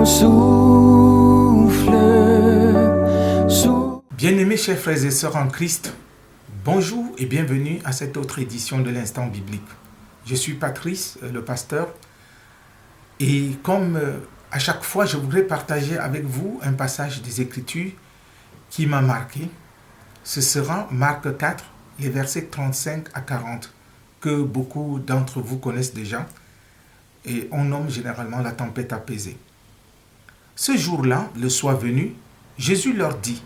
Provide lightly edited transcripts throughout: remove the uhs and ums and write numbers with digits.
mon souffle. Bien-aimés chers frères et sœurs en Christ, bonjour et bienvenue à cette autre édition de l'Instant Biblique. Je suis Patrice, le pasteur, et comme à chaque fois, je voudrais partager avec vous un passage des Écritures qui m'a marqué. Ce sera Marc 4, les versets 35 à 40, que beaucoup d'entre vous connaissent déjà, et on nomme généralement la tempête apaisée. Ce jour-là, le soir venu, Jésus leur dit: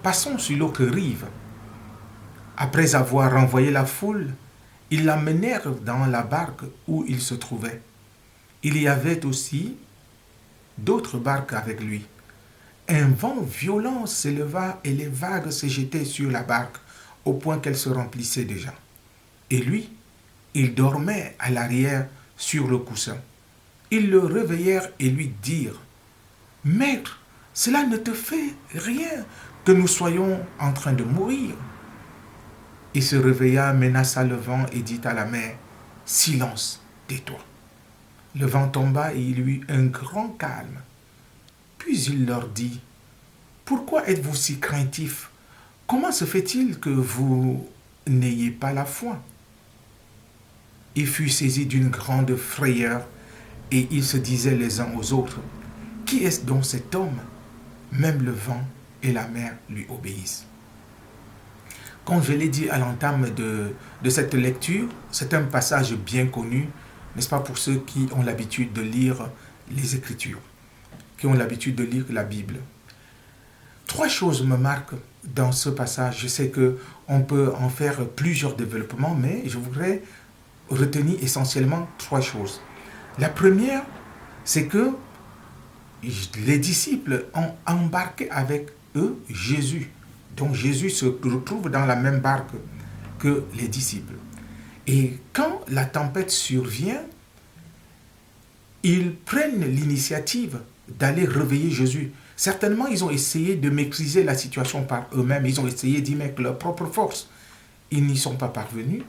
passons sur l'autre rive. Après avoir renvoyé la foule, ils l'amenèrent dans la barque où il se trouvait. Il y avait aussi d'autres barques avec lui. Un vent violent s'éleva et les vagues se jetaient sur la barque au point qu'elle se remplissait déjà. Et lui, il dormait à l'arrière sur le coussin. Ils le réveillèrent et lui dirent: Maître, cela ne te fait rien que nous soyons en train de mourir. Il se réveilla, menaça le vent et dit à la mer: Silence, tais-toi. Le vent tomba et il y eut un grand calme. Puis il leur dit: Pourquoi êtes-vous si craintifs? Comment se fait-il que vous n'ayez pas la foi? Il fut saisi d'une grande frayeur et ils se disaient les uns aux autres: Qui est-ce donc cet homme? Même le vent et la mer lui obéissent. Comme je l'ai dit à l'entame de cette lecture, c'est un passage bien connu, n'est-ce pas, pour ceux qui ont l'habitude de lire les Écritures, qui ont l'habitude de lire la Bible. Trois choses me marquent dans ce passage. Je sais qu'on peut en faire plusieurs développements, mais je voudrais retenir essentiellement trois choses. La première, c'est que les disciples ont embarqué avec eux Jésus. Donc Jésus se retrouve dans la même barque que les disciples. Et quand la tempête survient, ils prennent l'initiative d'aller réveiller Jésus. Certainement, ils ont essayé de maîtriser la situation par eux-mêmes. Ils ont essayé d'y mettre leur propre force. Ils n'y sont pas parvenus.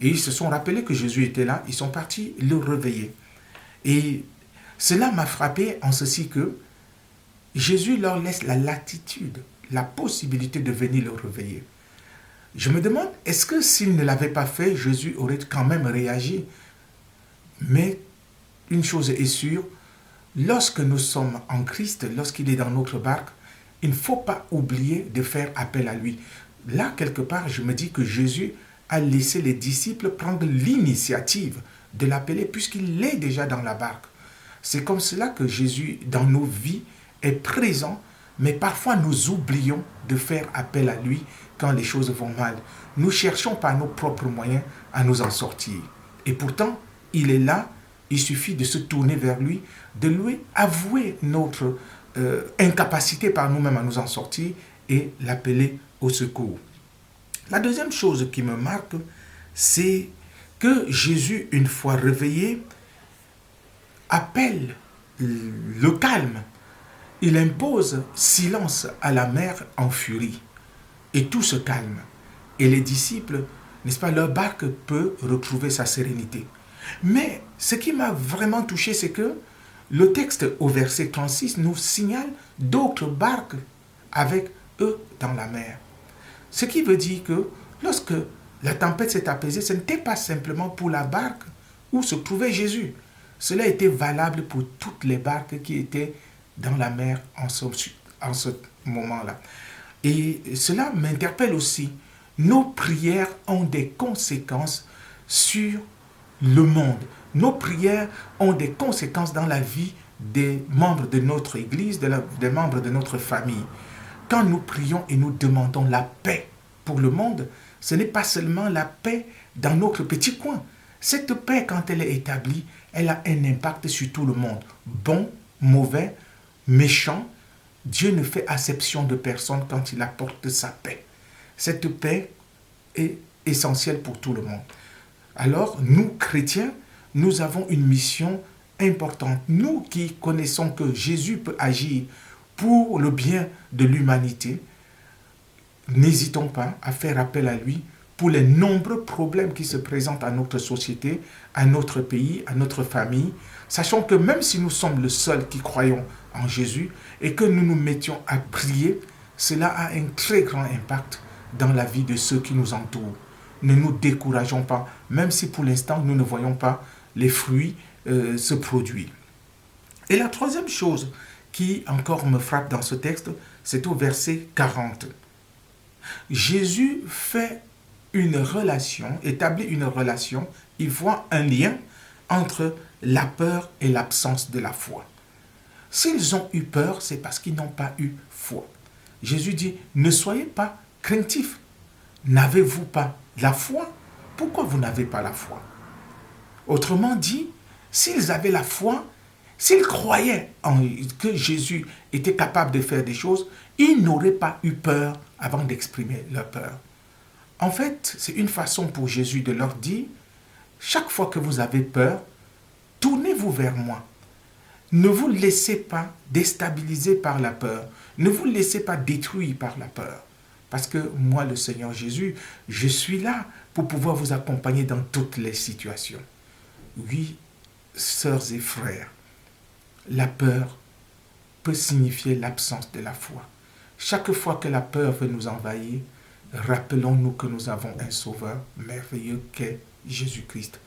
Et ils se sont rappelés que Jésus était là. Ils sont partis le réveiller. Et cela m'a frappé en ceci que Jésus leur laisse la latitude, la possibilité de venir le réveiller. Je me demande, est-ce que s'il ne l'avait pas fait, Jésus aurait quand même réagi? Mais une chose est sûre, lorsque nous sommes en Christ, lorsqu'il est dans notre barque, il ne faut pas oublier de faire appel à lui. Là, quelque part, je me dis que Jésus a laissé les disciples prendre l'initiative de l'appeler puisqu'il est déjà dans la barque. C'est comme cela que Jésus, dans nos vies, est présent, mais parfois nous oublions de faire appel à lui quand les choses vont mal. Nous cherchons par nos propres moyens à nous en sortir. Et pourtant, il est là, il suffit de se tourner vers lui, de lui avouer notre incapacité par nous-mêmes à nous en sortir et l'appeler au secours. La deuxième chose qui me marque, c'est que Jésus, une fois réveillé, appelle le calme. Il impose silence à la mer en furie. Et tout se calme. Et les disciples, n'est-ce pas, leur barque peut retrouver sa sérénité. Mais ce qui m'a vraiment touché, c'est que le texte au verset 36 nous signale d'autres barques avec eux dans la mer. Ce qui veut dire que lorsque la tempête s'est apaisée, ce n'était pas simplement pour la barque où se trouvait Jésus. Cela était valable pour toutes les barques qui étaient dans la mer en ce moment-là. Et cela m'interpelle aussi. Nos prières ont des conséquences sur le monde. Nos prières ont des conséquences dans la vie des membres de notre Église, des membres de notre famille. Quand nous prions et nous demandons la paix pour le monde, ce n'est pas seulement la paix dans notre petit coin. Cette paix, quand elle est établie, elle a un impact sur tout le monde. Bon, mauvais, méchant, Dieu ne fait acception de personne quand il apporte sa paix. Cette paix est essentielle pour tout le monde. Alors, nous, chrétiens, nous avons une mission importante. Nous qui connaissons que Jésus peut agir pour le bien de l'humanité, n'hésitons pas à faire appel à lui pour les nombreux problèmes qui se présentent à notre société, à notre pays, à notre famille, sachant que même si nous sommes le seul qui croyons en Jésus et que nous nous mettions à prier, cela a un très grand impact dans la vie de ceux qui nous entourent. Ne nous décourageons pas, même si pour l'instant nous ne voyons pas les fruits se produire. Et la troisième chose qui encore me frappe dans ce texte, c'est au verset 40. Jésus établit une relation, il voit un lien entre la peur et l'absence de la foi. S'ils ont eu peur, c'est parce qu'ils n'ont pas eu foi. Jésus dit, ne soyez pas craintifs. N'avez-vous pas la foi? Pourquoi vous n'avez pas la foi? Autrement dit, s'ils avaient la foi, s'ils croyaient que Jésus était capable de faire des choses, ils n'auraient pas eu peur avant d'exprimer leur peur. En fait, c'est une façon pour Jésus de leur dire, chaque fois que vous avez peur, tournez-vous vers moi. Ne vous laissez pas déstabiliser par la peur. Ne vous laissez pas détruire par la peur. Parce que moi, le Seigneur Jésus, je suis là pour pouvoir vous accompagner dans toutes les situations. Oui, sœurs et frères, la peur peut signifier l'absence de la foi. Chaque fois que la peur veut nous envahir, rappelons-nous que nous avons un Sauveur merveilleux qu'est Jésus-Christ.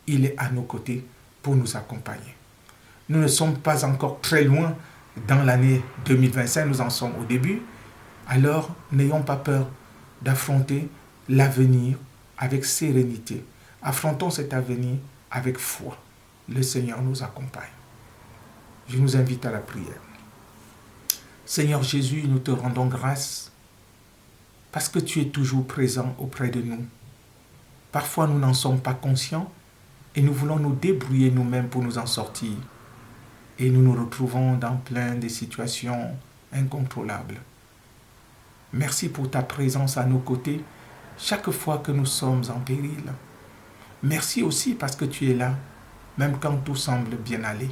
Il est à nos côtés pour nous accompagner. Nous ne sommes pas encore très loin dans l'année 2025, nous en sommes au début. Alors, n'ayons pas peur d'affronter l'avenir avec sérénité. Affrontons cet avenir avec foi. Le Seigneur nous accompagne. Je nous invite à la prière. Seigneur Jésus, nous te rendons grâce parce que tu es toujours présent auprès de nous. Parfois, nous n'en sommes pas conscients et nous voulons nous débrouiller nous-mêmes pour nous en sortir. Et nous nous retrouvons dans plein de situations incontrôlables. Merci pour ta présence à nos côtés chaque fois que nous sommes en péril. Merci aussi parce que tu es là, même quand tout semble bien aller.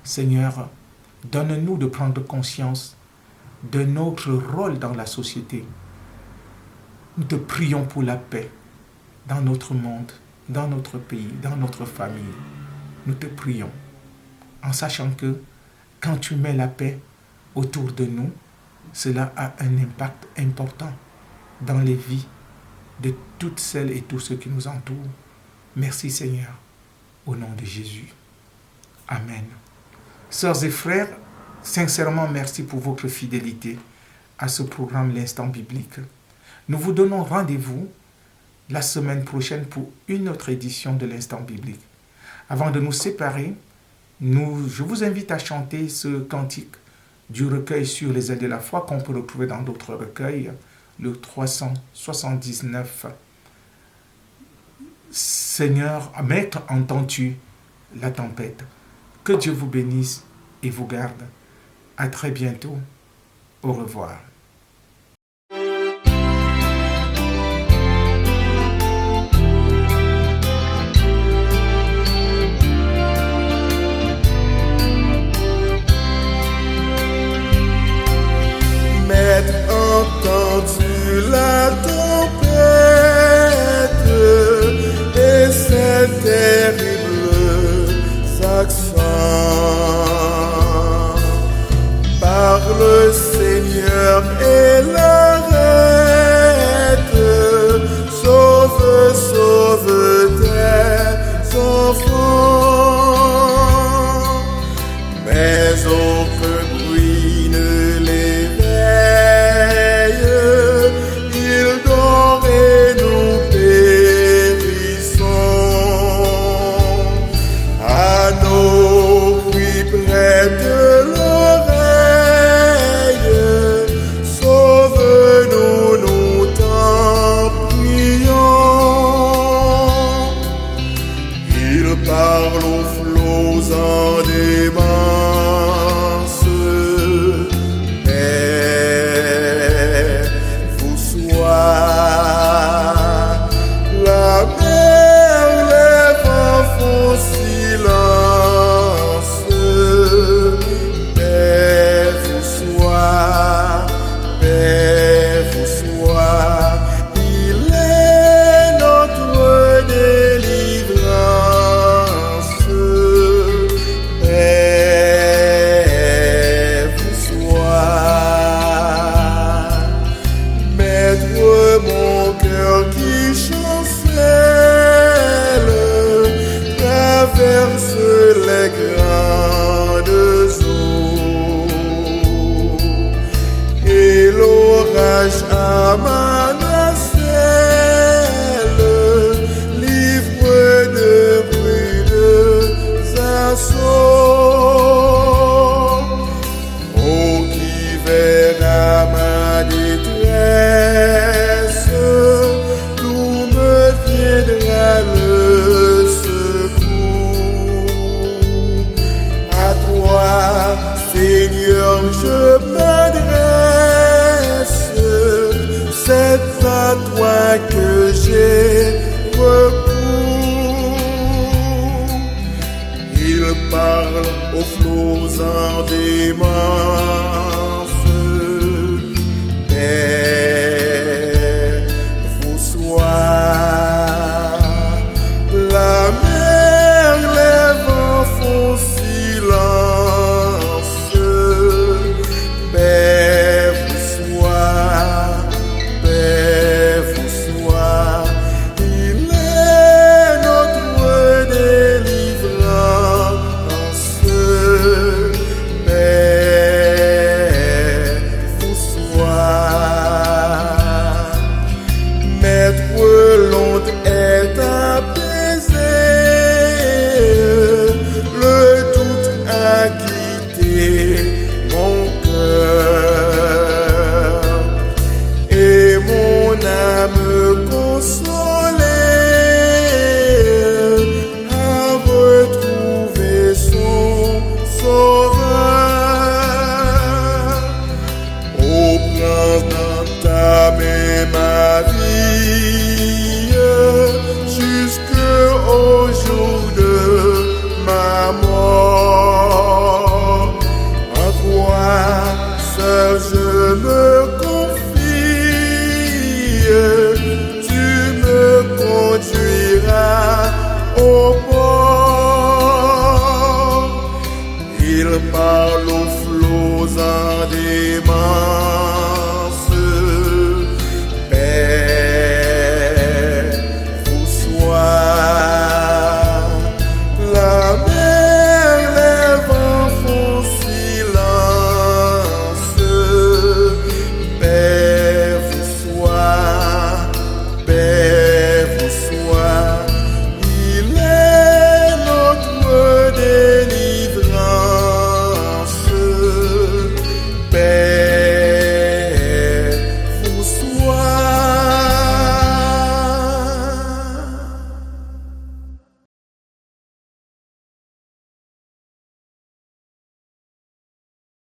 Seigneur, donne-nous de prendre conscience de notre rôle dans la société. Nous te prions pour la paix dans notre monde, dans notre pays, dans notre famille. Nous te prions en sachant que quand tu mets la paix autour de nous, cela a un impact important dans les vies de toutes celles et tous ceux qui nous entourent. Merci Seigneur, au nom de Jésus. Amen. Sœurs et frères, sincèrement merci pour votre fidélité à ce programme L'Instant Biblique. Nous vous donnons rendez-vous la semaine prochaine pour une autre édition de L'Instant Biblique. Avant de nous séparer, je vous invite à chanter ce cantique du recueil sur les ailes de la foi qu'on peut retrouver dans d'autres recueils, le 379. Seigneur, Maître, entends-tu la tempête? Que Dieu vous bénisse et vous garde. À très bientôt. Au revoir. Maître, entends-tu la tempête et ses terribles accents? Parle, Seigneur, et l'arrête. Sauve, sauve tes enfants. Mais aucun bruit ne l'éveille. Il dort et nous périssons. À nos cris près de l'oreille, sauve je m'adresse, c'est à toi que j'ai recours. Il parle aux flots immenses. Père, vous sois la mer, les vents font silence. Père, vous sois, il est notre délivrance. Père, vous sois, maître l'onde est apaisée, le doute a quitté mon cœur et mon âme consolée a retrouvé son sauveur. Ô prince, d'entamer ma vie jusqu'au jour de ma mort. En toi seul je me confie, tu me conduiras au port. Il parle aux flots indéments.